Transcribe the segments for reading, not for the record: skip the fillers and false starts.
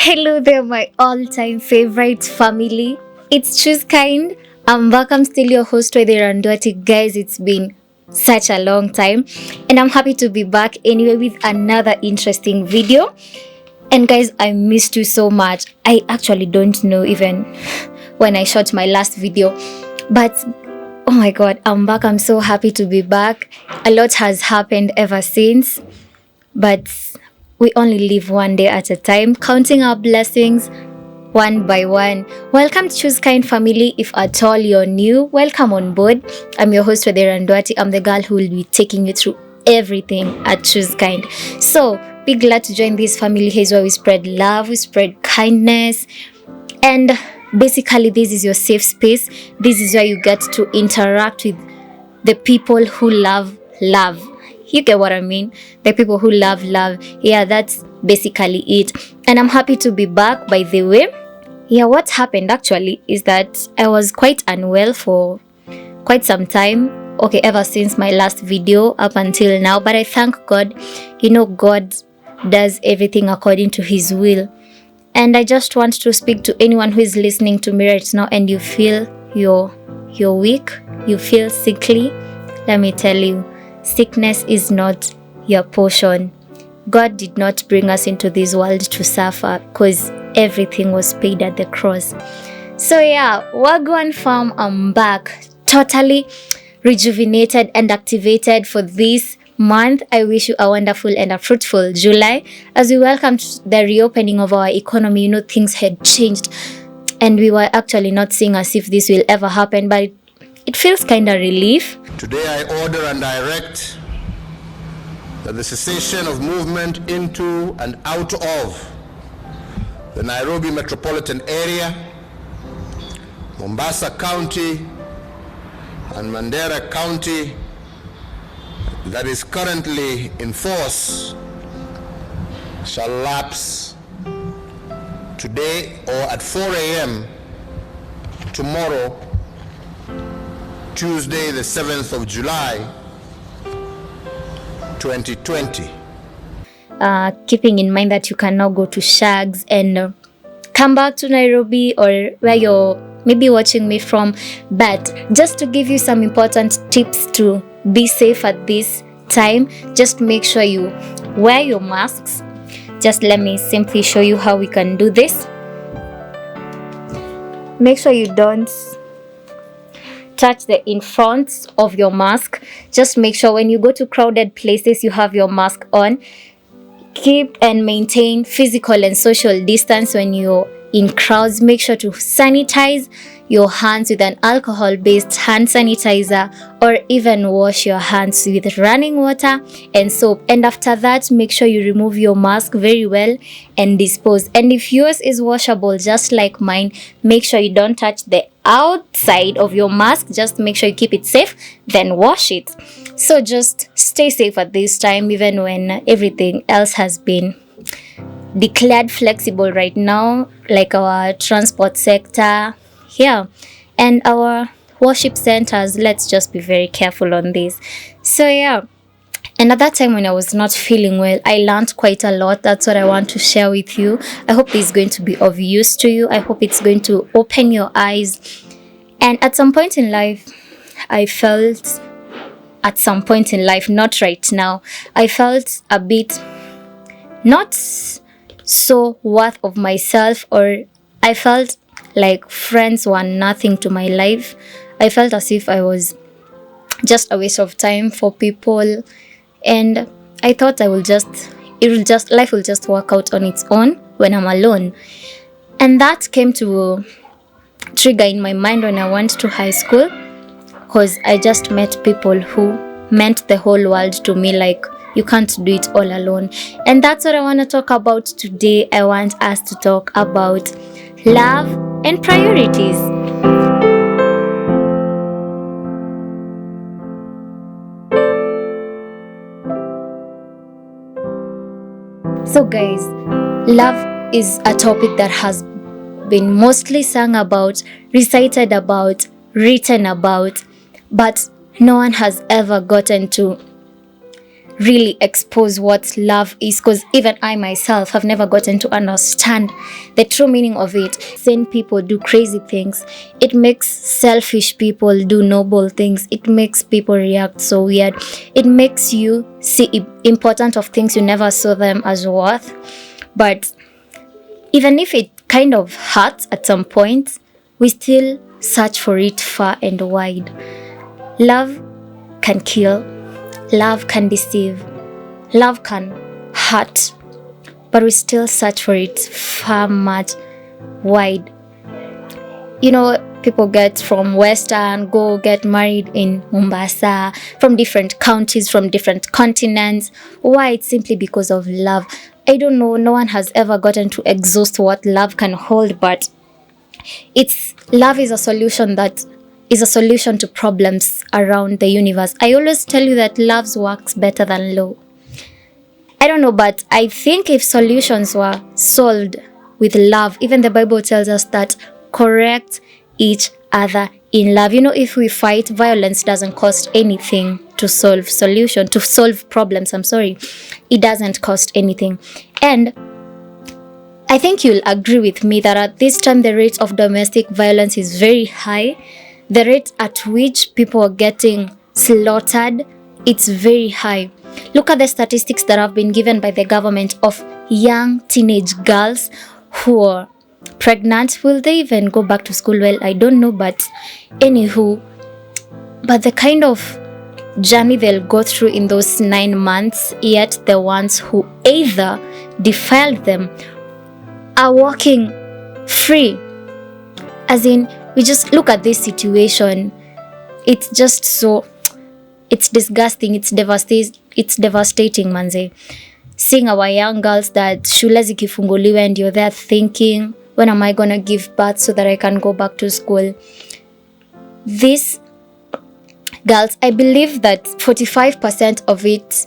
Hello there, my all-time favorite family. It's Choose Kind. I'm back. I'm still your host, Wether Andwati. Guys, it's been such a long time, and I'm happy to be back anyway with another interesting video. And guys, I missed you so much. I actually don't know even when I shot my last video, but oh my god, I'm back. I'm so happy to be back. A lot has happened ever since, but we only live one day at a time, counting our blessings one by one. Welcome to Choose Kind family. If at all you're new, welcome on board. I'm your host, Wether Andwati. I'm the girl who will be taking you through everything at Choose Kind. So be glad to join this family. Here's where we spread love, we spread kindness, and basically this is your safe space. This is where you get to interact with the people who love love. You get what I mean? The people who love love. Yeah, that's basically it. And I'm happy to be back, by the way. Yeah, what happened actually is that I was quite unwell for quite some time. Okay, ever since my last video up until now. But I thank God. You know, God does everything according to His will. And I just want to speak to anyone who is listening to me right now and you feel you're weak, you feel sickly. Let me tell you, sickness is not your portion. God did not bring us into this world to suffer because everything was paid at the cross. So yeah, Wagwan Farm, I'm back, totally rejuvenated and activated for this month. I wish you a wonderful and a fruitful July as we welcome the reopening of our economy. You know, things had changed and we were actually not seeing as if this will ever happen, but it feels kind of relief. Today I order and direct that the cessation of movement into and out of the Nairobi metropolitan area, Mombasa County, and Mandera County that is currently in force shall lapse today or at 4 a.m. tomorrow, Tuesday, the 7th of July, 2020. Keeping in mind that you can now go to Shags and come back to Nairobi or where you're maybe watching me from. But just to give you some important tips to be safe at this time, just make sure you wear your masks. Just let me simply show you how we can do this. Make sure you don't touch the in front of your mask. Just make sure when you go to crowded places you have your mask on. Keep and maintain physical and social distance when you're in crowds. Make sure to sanitize your hands with an alcohol-based hand sanitizer or even wash your hands with running water and soap. And after that, make sure you remove your mask very well and dispose. And if yours is washable just like mine, make sure you don't touch the outside of your mask. Just make sure you keep it safe, then wash it. So just stay safe at this time, even when everything else has been declared flexible right now, like our transport sector, and our worship centers. Let's just be very careful on this. So yeah, and at that time when I was not feeling well, I learned quite a lot. That's what I want to share with you. I hope this is going to be of use to you. I hope it's going to open your eyes. And at some point in life, not right now, I felt a bit not so worth of myself, or I felt like friends were nothing to my life. I felt as if I was just a waste of time for people, and I thought life will just work out on its own when I'm alone. And that came to trigger in my mind when I went to high school, because I just met people who meant the whole world to me. Like, you can't do it all alone. And that's what I want to talk about today. I want us to talk about love and priorities. So guys, love is a topic that has been mostly sung about, recited about, written about, but no one has ever gotten to really expose what love is, because even I myself have never gotten to understand the true meaning of it. Sane people do crazy things. It makes selfish people do noble things. It makes people react so weird. It makes you see important of things you never saw them as worth. But even if it kind of hurts at some point, we still search for it far and wide. Love can kill. Love can deceive. Love can hurt. But we still search for it far much wide. You know, people get from Western, go get married in Mombasa, from different counties, from different continents. Why? It's simply because of love. I don't know, no one has ever gotten to exhaust what love can hold, but love is a solution to problems around the universe. I always tell you that love works better than law. I don't know, but I think if solutions were solved with love, even the Bible tells us that correct each other in love. You know, if we fight, violence doesn't cost anything to solve problems. It doesn't cost anything. And I think you'll agree with me that at this time the rate of domestic violence is very high. The rate at which people are getting slaughtered, it's very high. Look at the statistics that have been given by the government of young teenage girls who are pregnant. Will they even go back to school? Well, I don't know, but anywho, but the kind of journey they'll go through in those 9 months, yet the ones who either defiled them are walking free. As in, we just look at this situation. It's just so, it's disgusting, it's devastating, manze. Seeing our young girls that shule zikifunguliwa and you're there thinking, when am I gonna give birth so that I can go back to school? These girls, I believe that 45% of it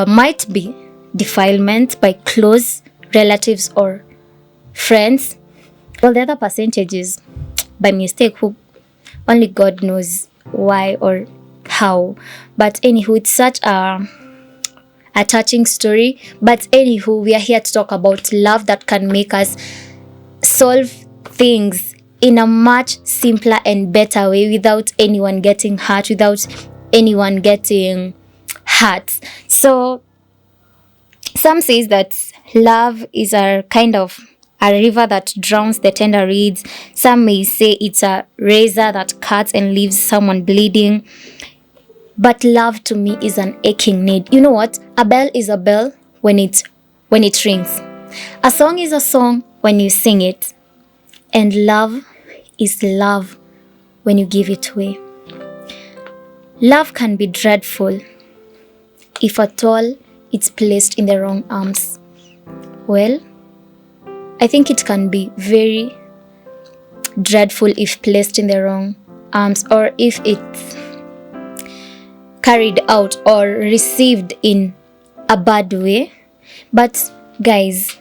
might be defilement by close relatives or friends. Well, the other percentage is by mistake, who only God knows why or how. But anywho, it's such a touching story. But anywho, we are here to talk about love that can make us solve things in a much simpler and better way without anyone getting hurt, So some says that love is a kind of a river that drowns the tender reeds. Some may say it's a razor that cuts and leaves someone bleeding. But love to me is an aching need. You know what? A bell is a bell when it rings. A song is a song when you sing it. And love is love when you give it away. Love can be dreadful if at all it's placed in the wrong arms. Well, I think it can be very dreadful if placed in the wrong arms, or if it's carried out or received in a bad way. But guys,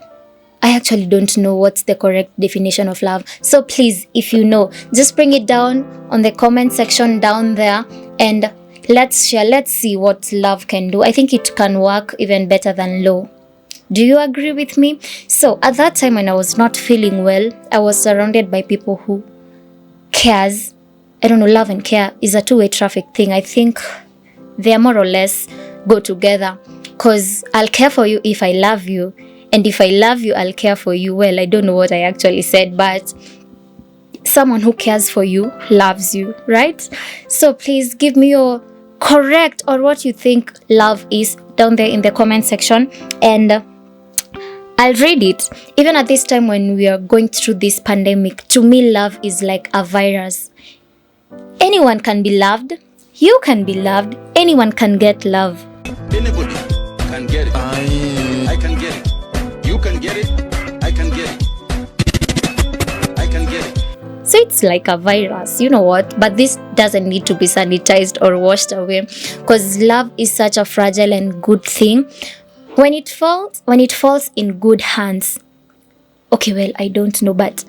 I actually don't know what's the correct definition of love. So please, if you know, just bring it down on the comment section down there and let's share. Let's see what love can do. I think it can work even better than law. Do you agree with me? So at that time when I was not feeling well, I was surrounded by people who cares. I don't know, love and care is a two-way traffic thing. I think they are more or less go together, because I'll care for you if I love you, and if I love you, I'll care for you. Well, I don't know what I actually said, but someone who cares for you loves you, right? So please give me your correct or what you think love is down there in the comment section, and I'll read it. Even at this time when we are going through this pandemic, to me love is like a virus. Anyone can be loved. You can be loved. Anyone can get love. Anybody can get it. I can get it. You can get it. I can get it. I can get it. So it's like a virus, you know what? But this doesn't need to be sanitized or washed away, because love is such a fragile and good thing. When it falls in good hands. Okay, well, I don't know, but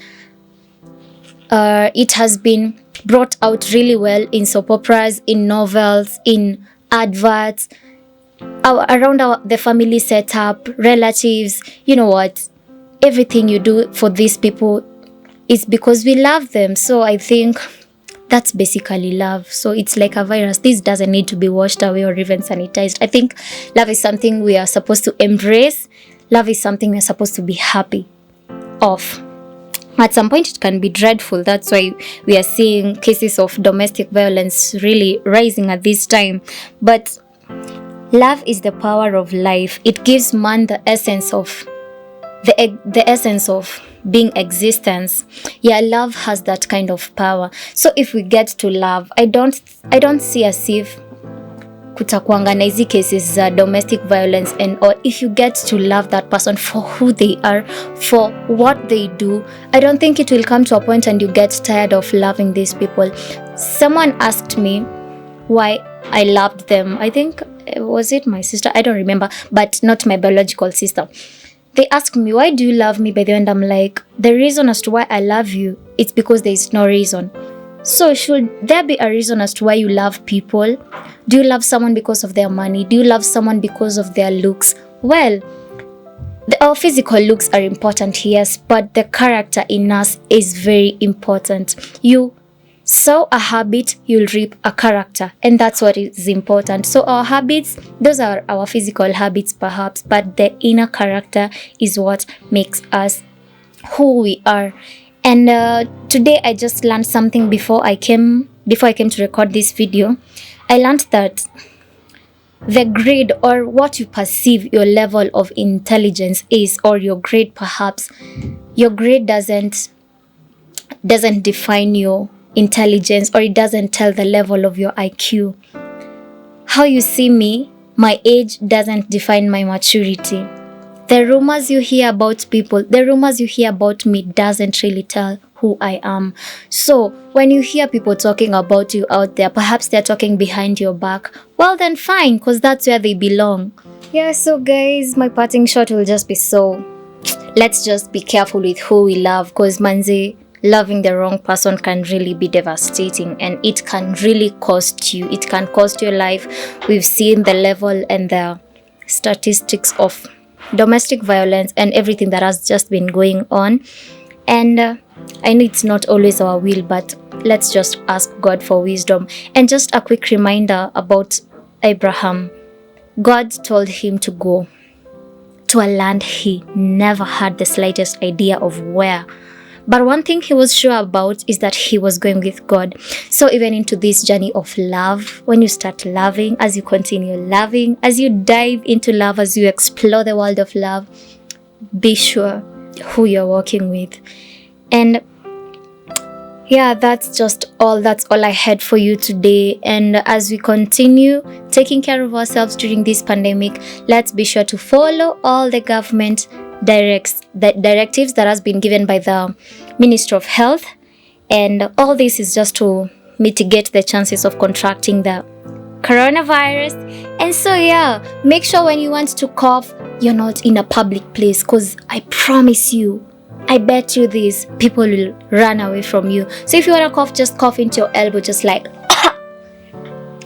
it has been brought out really well in soap operas, in novels, in adverts. the family setup, relatives, you know what? Everything you do for these people is because we love them. So I think that's basically love. So it's like a virus. This doesn't need to be washed away or even sanitized. I think love is something we are supposed to embrace. Love is something we're supposed to be happy of. At some point, it can be dreadful. That's why we are seeing cases of domestic violence really rising at this time. But love is the power of life. It gives man the essence of the essence of being existence. Yeah, love has that kind of power. So if we get to love, I don't see as if kutakuanga na hizi cases za domestic violence, and or if you get to love that person for who they are, for what they do, I don't think it will come to a point and you get tired of loving these people. Someone asked me why I loved them. I think, was it my sister? I don't remember, but not my biological sister. They asked me, why do you love me? By the end, I'm like, the reason as to why I love you, it's because there is no reason. So should there be a reason as to why you love people? Do you love someone because of their money? Do you love someone because of their looks? Well, our physical looks are important, yes, but the character in us is very important. You sow a habit, you'll reap a character, and that's what is important. So our habits, those are our physical habits perhaps, but the inner character is what makes us who we are. And today I just learned something before I came to record this video. I learned that the grade, or what you perceive your level of intelligence is, or your grade perhaps, your grade doesn't define your intelligence, or it doesn't tell the level of your IQ. How you see me, my age doesn't define my maturity. The rumors you hear about people, the rumors you hear about me doesn't really tell who I am. So when you hear people talking about you out there, perhaps they're talking behind your back, well then fine, because that's where they belong. Yeah, so guys, my parting shot will just be, so let's just be careful with who we love, because manze, loving the wrong person can really be devastating, and it can really cost you. It can cost your life. We've seen the level and the statistics of domestic violence and everything that has just been going on. And I know it's not always our will, but let's just ask God for wisdom. And just a quick reminder about Abraham. God told him to go to a land he never had the slightest idea of where. But one thing he was sure about is that he was going with God. So even into this journey of love, when you start loving, as you continue loving, as you dive into love, as you explore the world of love, be sure who you're walking with. And yeah, that's all I had for you today. And as we continue taking care of ourselves during this pandemic, let's be sure to follow all the government directives that has been given by the Ministry of Health. And all this is just to mitigate the chances of contracting the coronavirus. And so yeah, make sure when you want to cough, you're not in a public place, because I promise you, I bet you this, people will run away from you. So if you want to cough, just cough into your elbow, just like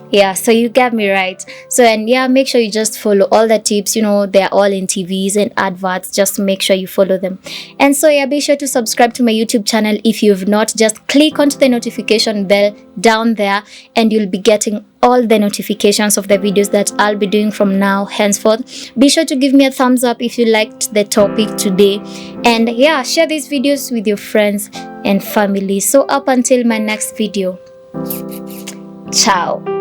yeah, so you get me right. So, and yeah, make sure you just follow all the tips. You know, they're all in TVs and adverts. Just make sure you follow them. And so yeah, be sure to subscribe to my YouTube channel if you've not. Just click onto the notification bell down there, and you'll be getting all the notifications of the videos that I'll be doing from now henceforth. Be sure to give me a thumbs up if you liked the topic today. And yeah, share these videos with your friends and family. So up until my next video. Ciao.